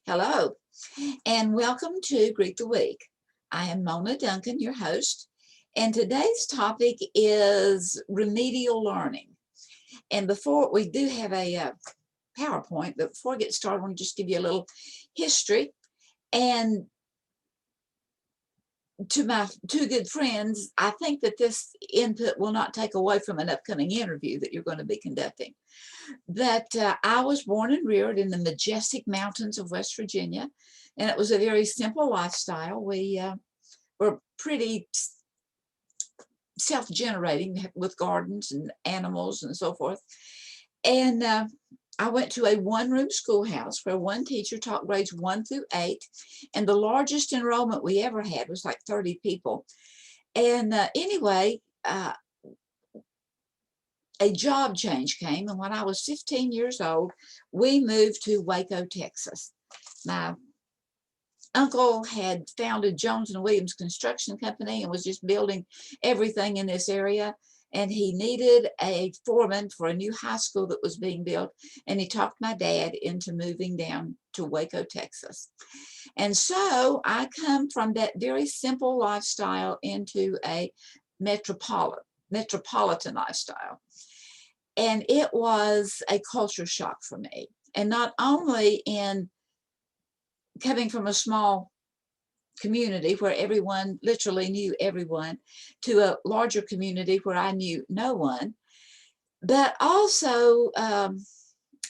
Hello, and welcome to Greet the Week. I am Mona Duncan, your host, and today's topic is remedial learning. And before we do have a PowerPoint, but before I get started, I want to just give you a little history. And to my two good friends, I think that this input will not take away from an upcoming interview that you're going to be conducting. But I was born and reared in the majestic mountains of West Virginia, and it was a very simple lifestyle. We were pretty self-generating with gardens and animals and so forth. And I went to a one-room schoolhouse where one teacher taught grades 1 through 8, and the largest enrollment we ever had was like 30 people. And anyway, a job change came, and when I was 15 years old, we moved to Waco, Texas. My uncle had founded Jones and Williams Construction Company and was just building everything in this area. And he needed a foreman for a new high school that was being built. And he talked my dad into moving down to Waco, Texas. And so I come from that very simple lifestyle into a metropolitan lifestyle. And it was a culture shock for me. And not only in coming from a small community where everyone literally knew everyone to a larger community where I knew no one, but also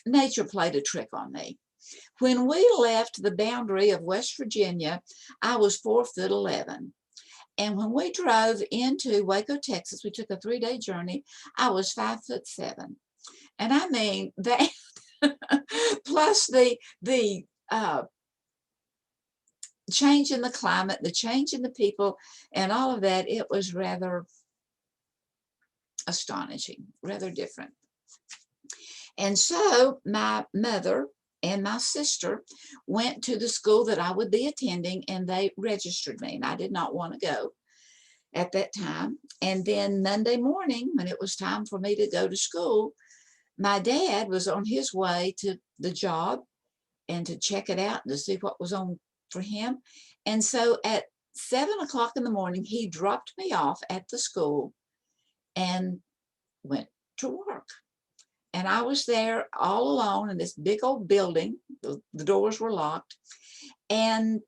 nature played a trick on me. When we left the boundary of West Virginia, I was 4'11". And when we drove into Waco, Texas, we took a 3-day journey, I was 5'7". And I mean that plus the change in the climate, the change in the people, and all of that, it was rather astonishing, rather different. And so my mother and my sister went to the school that I would be attending, and they registered me, and I did not want to go at that time. And then Monday morning, when it was time for me to go to school, my dad was on his way to the job and to check it out and to see what was on for him. And so at 7 o'clock in the morning, he dropped me off at the school and went to work. And I was there all alone in this big old building. The doors were locked. And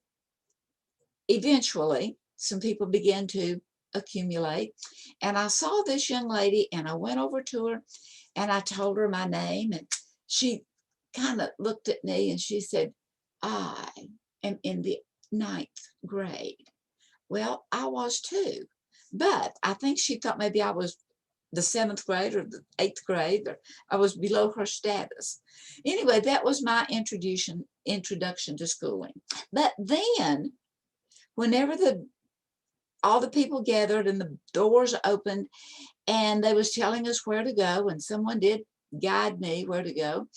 eventually, some people began to accumulate. And I saw this young lady, and I went over to her, and I told her my name. And she kind of looked at me, and she said, "I am in the 9th grade." Well, I was too, but I think she thought maybe I was the 7th grade or the 8th grade, or I was below her status. Anyway, that was my introduction to schooling. But then, whenever all the people gathered and the doors opened, and they was telling us where to go, and someone did guide me where to go,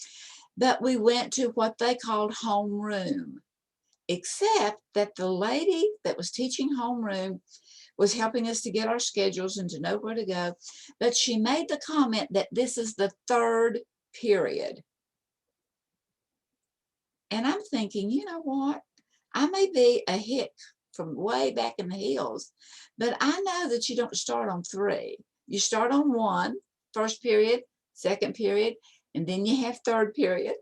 but we went to what they called homeroom. Except that the lady that was teaching homeroom was helping us to get our schedules and to know where to go. But she made the comment that this is the 3rd period. And I'm thinking, you know what? I may be a hick from way back in the hills, but I know that you don't start on 3. You start on 1, 1st period, 2nd period, and then you have 3rd period.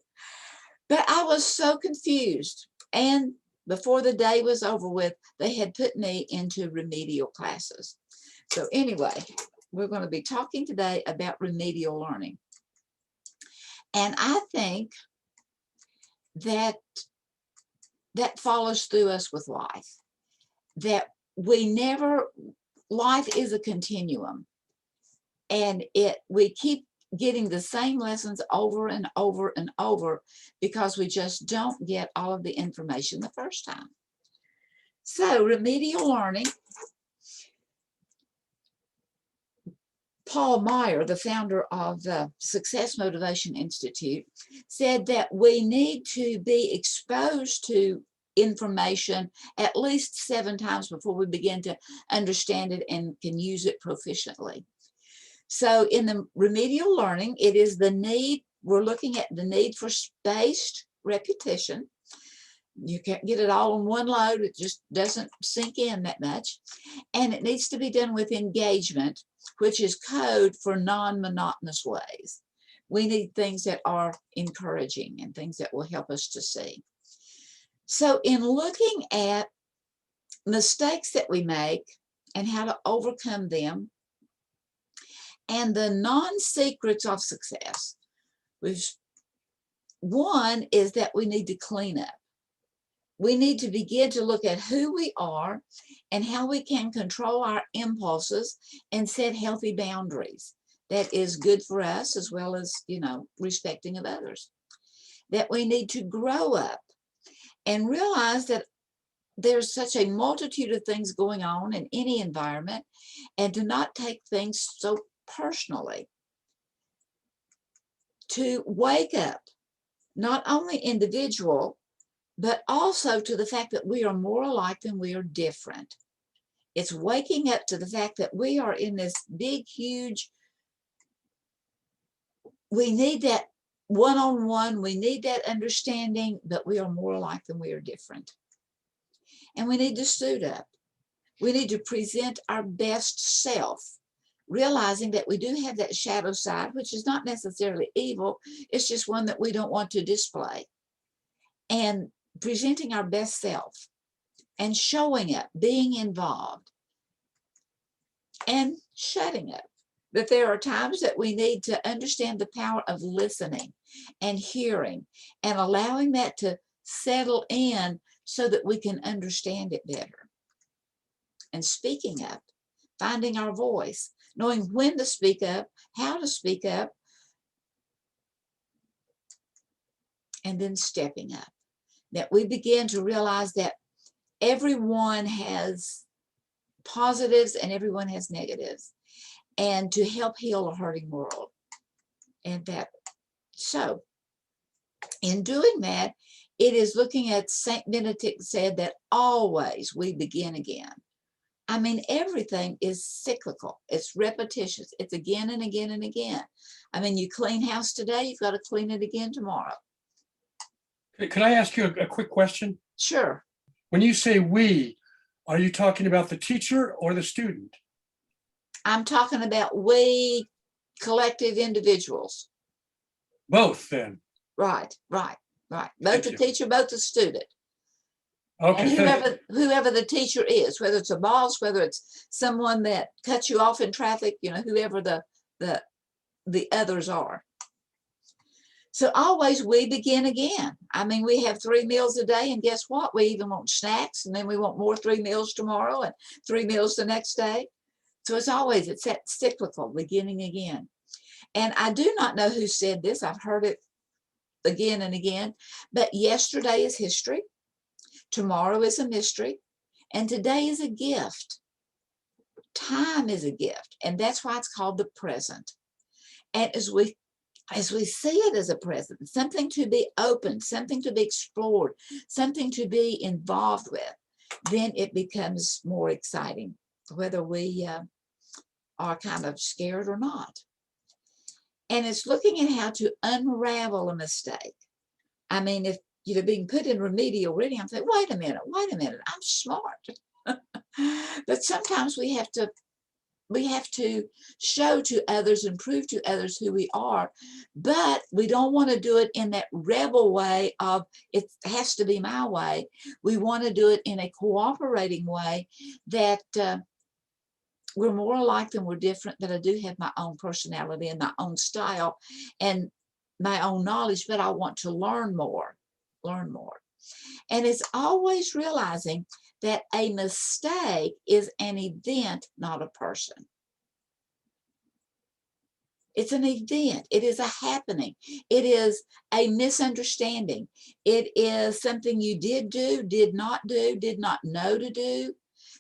But I was so confused. And before the day was over with, they had put me into remedial classes. So anyway, we're going to be talking today about remedial learning. And I think that follows through us with life. That life is a continuum. And we keep getting the same lessons over and over and over because we just don't get all of the information the first time. So remedial learning, Paul Meyer, the founder of the Success Motivation Institute, said that we need to be exposed to information at least 7 times before we begin to understand it and can use it proficiently. So in the remedial learning, it is the need, we're looking at the need for spaced repetition, You can't get it all in one load. It just doesn't sink in that much. And it needs to be done with engagement, which is code for non-monotonous ways. We need things that are encouraging and things that will help us to see. So in looking at mistakes that we make and how to overcome them and the non-secrets of success, one is that we need to clean up. We need to begin to look at who we are and how we can control our impulses and set healthy boundaries. That is good for us as well as, respecting of others. That we need to grow up and realize that there's such a multitude of things going on in any environment, and to not take things so personally. To wake up, not only individual, but also to the fact that we are more alike than we are different. It's waking up to the fact that we are in this big, huge, we need that one-on-one, we need that understanding, but we are more alike than we are different. And we need to suit up. We need to present our best self, realizing that we do have that shadow side, which is not necessarily evil, it's just one that we don't want to display. And presenting our best self and showing up, being involved, and shutting up. That there are times that we need to understand the power of listening and hearing and allowing that to settle in so that we can understand it better. And speaking up, finding our voice, knowing when to speak up, how to speak up, and then stepping up. That we begin to realize that everyone has positives and everyone has negatives, and to help heal a hurting world. And that, so in doing that, it is looking at Saint Benedict said that always we begin again. I mean, everything is cyclical. It's repetitious. It's again and again and again. I mean, you clean house today, you've got to clean it again tomorrow. Could I ask you a quick question? Sure. When you say we, are you talking about the teacher or the student? I'm talking about we, collective individuals. Both, then. Right. Both the teacher, both the student. Okay. And whoever the teacher is, whether it's a boss, whether it's someone that cuts you off in traffic, whoever the others are. So always we begin again. I mean, we have 3 meals a day, and guess what? We even want snacks, and then we want more 3 meals tomorrow and 3 meals the next day. So it's that cyclical beginning again. And I do not know who said this. I've heard it again and again, but yesterday is history. Tomorrow is a mystery, and today is a gift. Time is a gift, and that's why it's called the present. And as we see it as a present, something to be opened, something to be explored, something to be involved with, then it becomes more exciting, whether we are kind of scared or not. And it's looking at how to unravel a mistake. I mean, if being put in remedial reading, I'm saying, wait a minute, I'm smart. But sometimes we have to show to others and prove to others who we are, but we don't want to do it in that rebel way of it has to be my way. We want to do it in a cooperating way that we're more alike than we're different, but I do have my own personality and my own style and my own knowledge, but I want to learn more. And it's always realizing that a mistake is an event, not a person. It's an event. It is a happening. It is a misunderstanding. It is something you did do, did not know to do.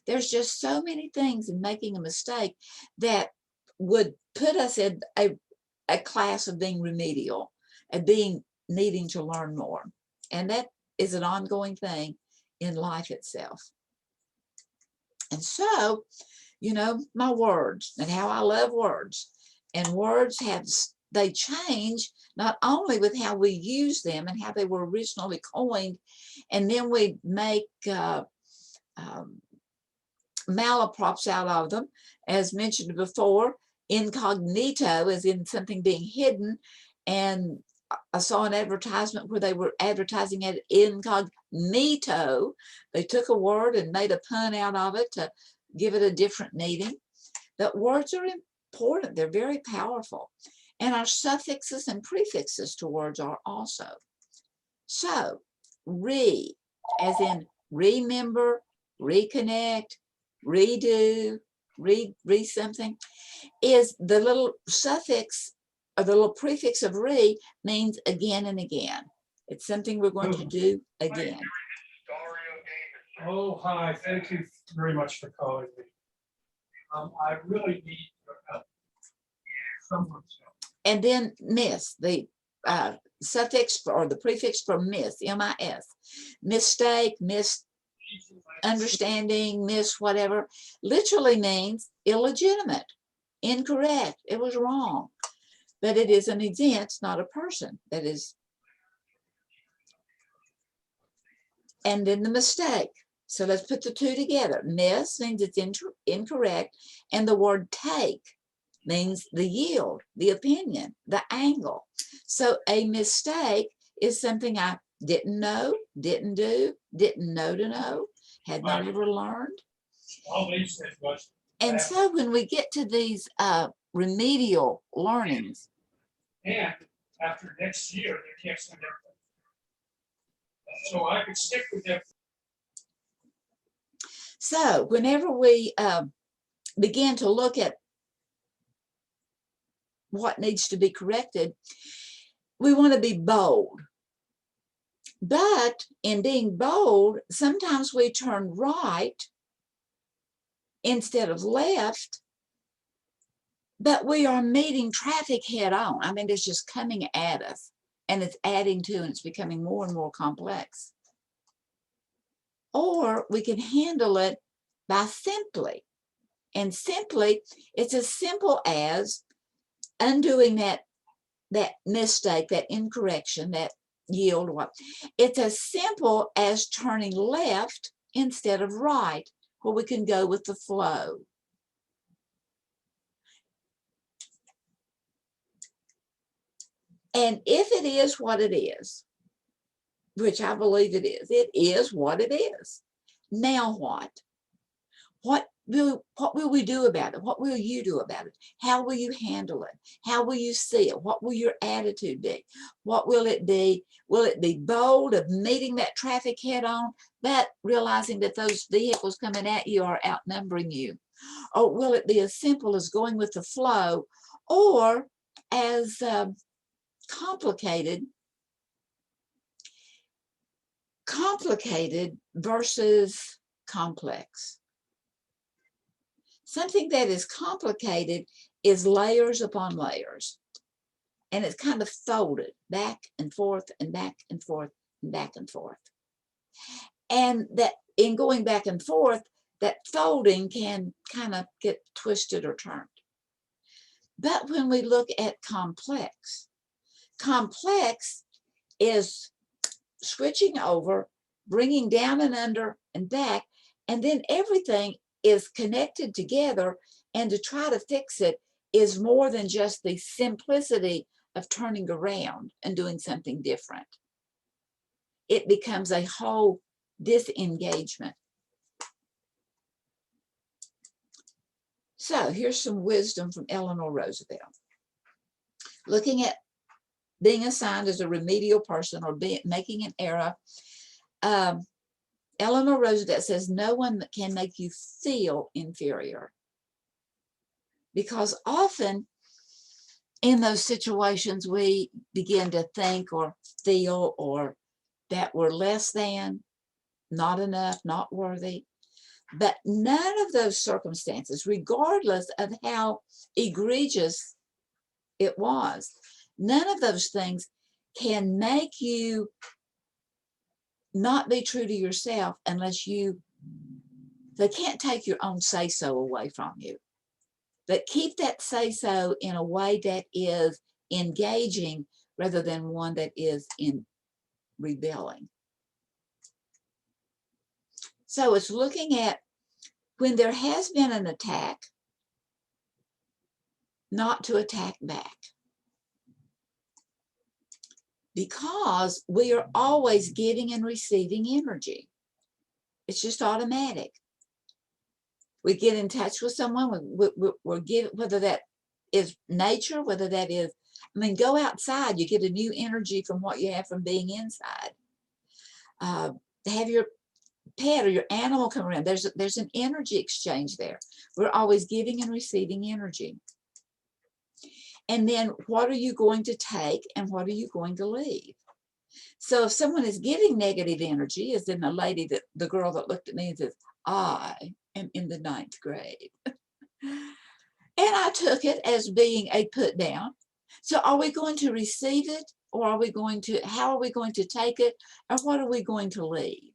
There's just so many things in making a mistake that would put us in a class of being remedial and needing to learn more. And that is an ongoing thing in life itself. And so, my words and how I love words. And words they change not only with how we use them and how they were originally coined, and then we make malaprops out of them, as mentioned before. Incognito, as in something being hidden, and I saw an advertisement where they were advertising it incognito. They took a word and made a pun out of it to give it a different meaning. But words are important. They're very powerful. And our suffixes and prefixes to words are also. So, as in remember, reconnect, redo, re something, is the little suffix or the little prefix of means again and again. It's something we're going to do again. Oh, hi. Thank you very much for calling me. I really need your help. Someone's help. And then miss, the suffix or the prefix for miss, M-I-S. Mistake, misunderstanding, miss whatever, literally means illegitimate, incorrect, it was wrong. But it is an event, not a person. That is. And then the mistake. So let's put the two together. Miss means it's incorrect, and the word take means the yield, the opinion, the angle. So a mistake is something I didn't know, didn't do, didn't know to know, had not ever learned. And so when we get to these remedial learnings, and after next year, they can't send everything. So I could stick with them. So whenever we begin to look at what needs to be corrected, we want to be bold. But in being bold, sometimes we turn right instead of left, but we are meeting traffic head on. I mean, it's just coming at us, and it's adding to, and it's becoming more and more complex. Or we can handle it by simply. And simply, it's as simple as undoing that mistake, that incorrection, that yield. It's as simple as turning left instead of right, where we can go with the flow. And if it is what it is, which I believe it is what it is. Now what? What will we do about it? What will you do about it? How will you handle it? How will you see it? What will your attitude be? What will it be? Will it be bold of meeting that traffic head on, but realizing that those vehicles coming at you are outnumbering you? Or will it be as simple as going with the flow, or as complicated versus complex? Something that is complicated is layers upon layers, and it's kind of folded back and forth and back and forth and back and forth. And that in going back and forth, that folding can kind of get twisted or turned. But when we look at complex is switching over, bringing down and under and back, and then everything is connected together, and to try to fix it is more than just the simplicity of turning around and doing something different. It becomes a whole disengagement. So here's some wisdom from Eleanor Roosevelt. Looking at being assigned as a remedial person or making an error, Eleanor Roosevelt says no one can make you feel inferior, because often in those situations we begin to think or feel or that we're less than, not enough, not worthy. But none of those circumstances, regardless of how egregious it was, none of those things can make you not be true to yourself unless they can't take your own say-so away from you. But keep that say-so in a way that is engaging rather than one that is in rebelling. So it's looking at when there has been an attack, not to attack back. Because we are always giving and receiving energy. It's just automatic. We get in touch with someone, we're giving, whether that is nature, whether that is, I mean, go outside, you get a new energy from what you have from being inside. Have your pet or your animal come around. There's an energy exchange there. We're always giving and receiving energy. And then what are you going to take and what are you going to leave? So if someone is giving negative energy, as in the girl that looked at me and says, I am in the 9th grade. And I took it as being a put down. So are we going to receive it, or how are we going to take it, or what are we going to leave?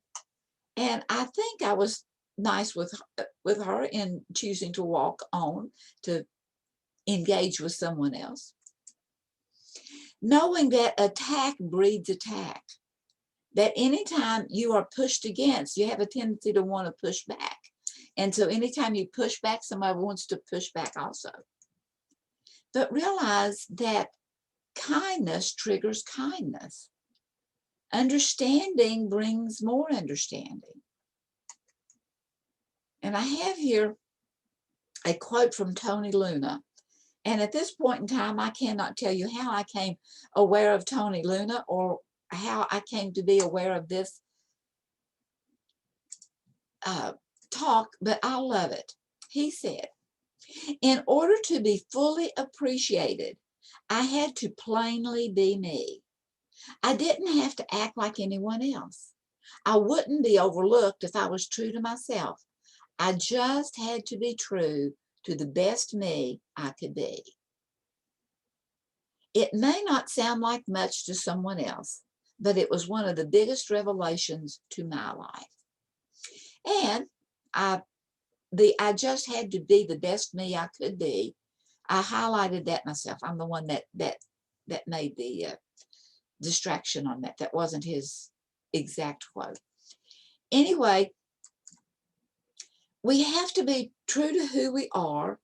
And I think I was nice with her in choosing to walk on, to engage with someone else. Knowing that attack breeds attack, that anytime you are pushed against, you have a tendency to want to push back. And so anytime you push back, somebody wants to push back also. But realize that kindness triggers kindness. Understanding brings more understanding. And I have here a quote from Tony Luna. And at this point in time, I cannot tell you how I came aware of Tony Luna or how I came to be aware of this talk, but I love it. He said, in order to be fully appreciated, I had to plainly be me. I didn't have to act like anyone else. I wouldn't be overlooked if I was true to myself. I just had to be true to the best me I could be. It may not sound like much to someone else, but it was one of the biggest revelations to my life. And I just had to be the best me I could be. I highlighted that myself. I'm the one that made the distraction on that. That wasn't his exact quote. Anyway, we have to be true to who we are,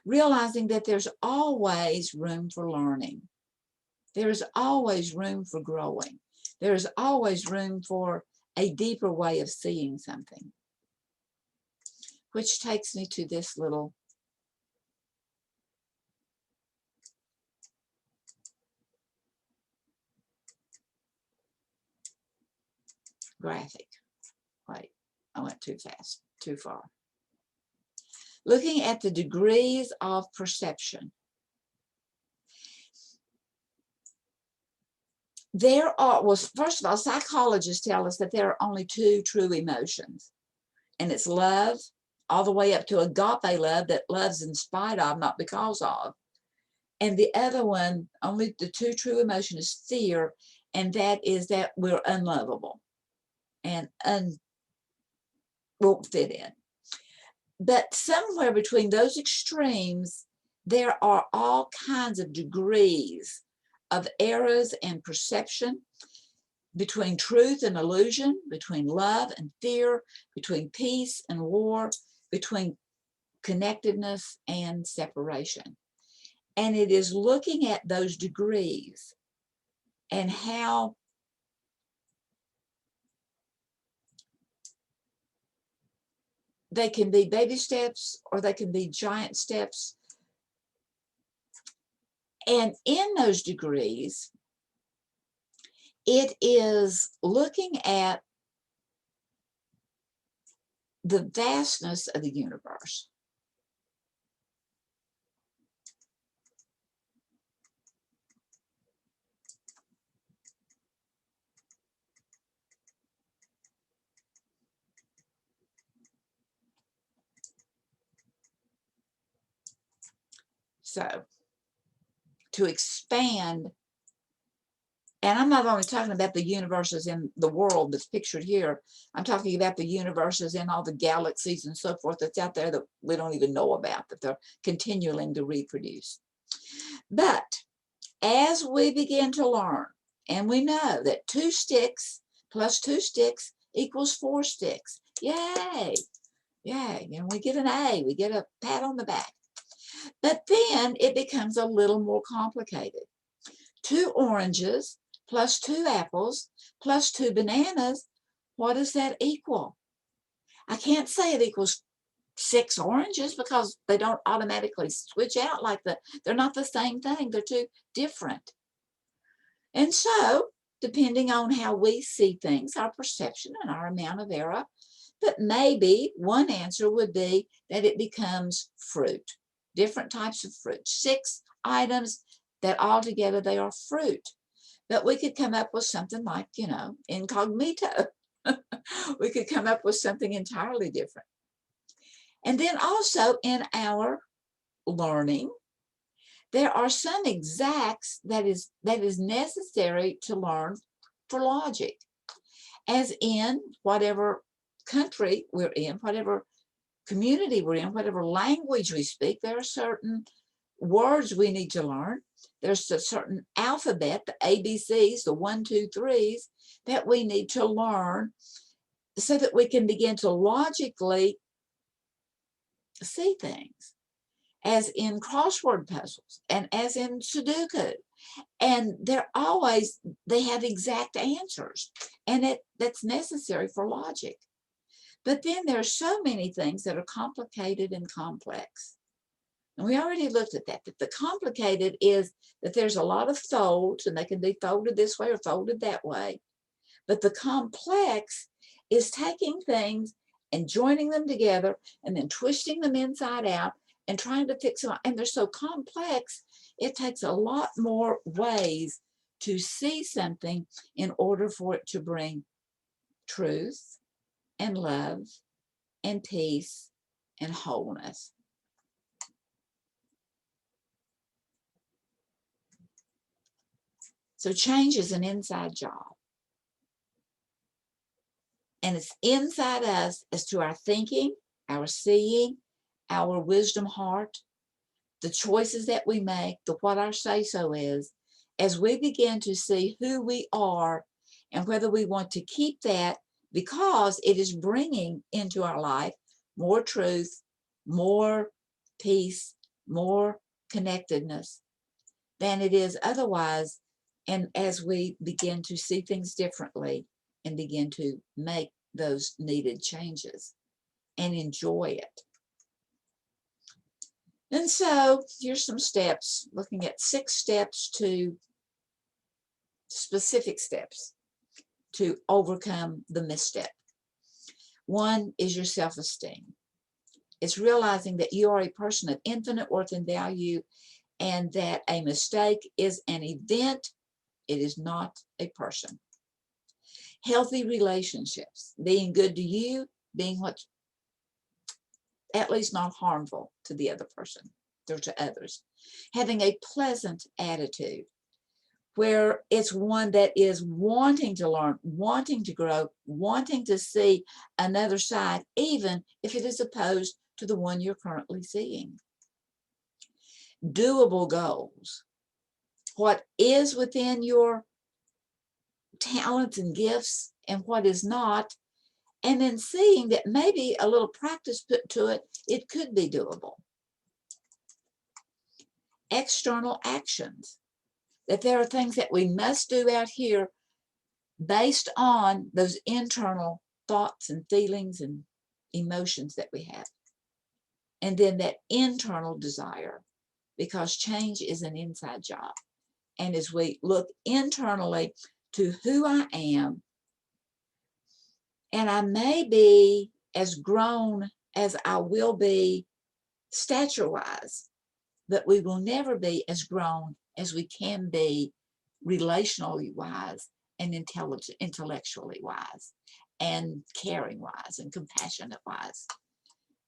realizing that there's always room for learning. There's always room for growing. There's always room for a deeper way of seeing something. Which takes me to this little graphic. Wait, I went too fast, too far. Looking at the degrees of perception. There are, well, first of all, psychologists tell us that there are only 2 true emotions. And it's love, all the way up to agape love, that loves in spite of, not because of. And the other one, only the 2 true emotions, is fear, and that is that we're unlovable and won't fit in. But somewhere between those extremes, there are all kinds of degrees of errors and perception, between truth and illusion, between love and fear, between peace and war, between connectedness and separation. And it is looking at those degrees and how they can be baby steps or they can be giant steps. And in those degrees, it is looking at the vastness of the universe. So, to expand, and I'm not only talking about the universes in the world that's pictured here, I'm talking about the universes in all the galaxies and so forth that's out there that we don't even know about, that they're continuing to reproduce. But As we begin to learn, and we know that 2 sticks plus 2 sticks equals 4 sticks. Yay! Yay! You know, we get an A, we get a pat on the back. But then it becomes a little more complicated. 2 oranges plus 2 apples plus 2 bananas, what does that equal? I can't say it equals 6 oranges because they don't automatically switch out like they're not the same thing. They're two different. And so, depending on how we see things, our perception and our amount of error, but maybe one answer would be that it becomes fruit, different types of fruit, 6 items that altogether they are fruit. But we could come up with something like, you know, incognito. We could come up with something entirely different. And then also in our learning, there are some exacts that is necessary to learn for logic, as in whatever country we're in, whatever community we're in, whatever language we speak, there are certain words we need to learn. There's a certain alphabet, the ABCs, the 1, 2, 3s, that we need to learn so that we can begin to logically see things, as in crossword puzzles and as in Sudoku. And they have exact answers, and that's necessary for logic. But then there are so many things that are complicated and complex. And we already looked at that the complicated is that there's a lot of folds, and they can be folded this way or folded that way. But the complex is taking things and joining them together and then twisting them inside out and trying to fix them. And they're so complex, it takes a lot more ways to see something in order for it to bring truth and love and peace and wholeness. So change is an inside job. And it's inside us as to our thinking, our seeing, our wisdom heart, the choices that we make, what our say-so is, as we begin to see who we are and whether we want to keep that because it is bringing into our life more truth, more peace, more connectedness than it is otherwise. And as we begin to see things differently and begin to make those needed changes and enjoy it. And so here's some steps, looking at 6 steps to specific steps to overcome the misstep. 1 is your self-esteem. It's realizing that you are a person of infinite worth and value, and that a mistake is an event. It is not a person. Healthy relationships, being good to you, being what's at least not harmful to the other person or to others. Having a pleasant attitude, where it's one that is wanting to learn, wanting to grow, wanting to see another side, even if it is opposed to the one you're currently seeing. Doable goals. What is within your talents and gifts and what is not, and then seeing that maybe a little practice put to it, it could be doable. External actions, that there are things that we must do out here based on those internal thoughts and feelings and emotions that we have. And then that internal desire, because change is an inside job. And as we look internally to who I am, and I may be as grown as I will be stature-wise, but we will never be as grown as we can be relationally wise and intellectually wise and caring wise and compassionate wise.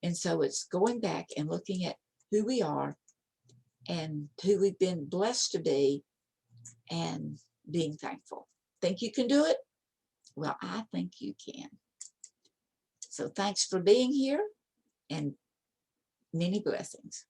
And so it's going back and looking at who we are and who we've been blessed to be and being thankful. Think you can do it? Well, I think you can. So thanks for being here, and many blessings.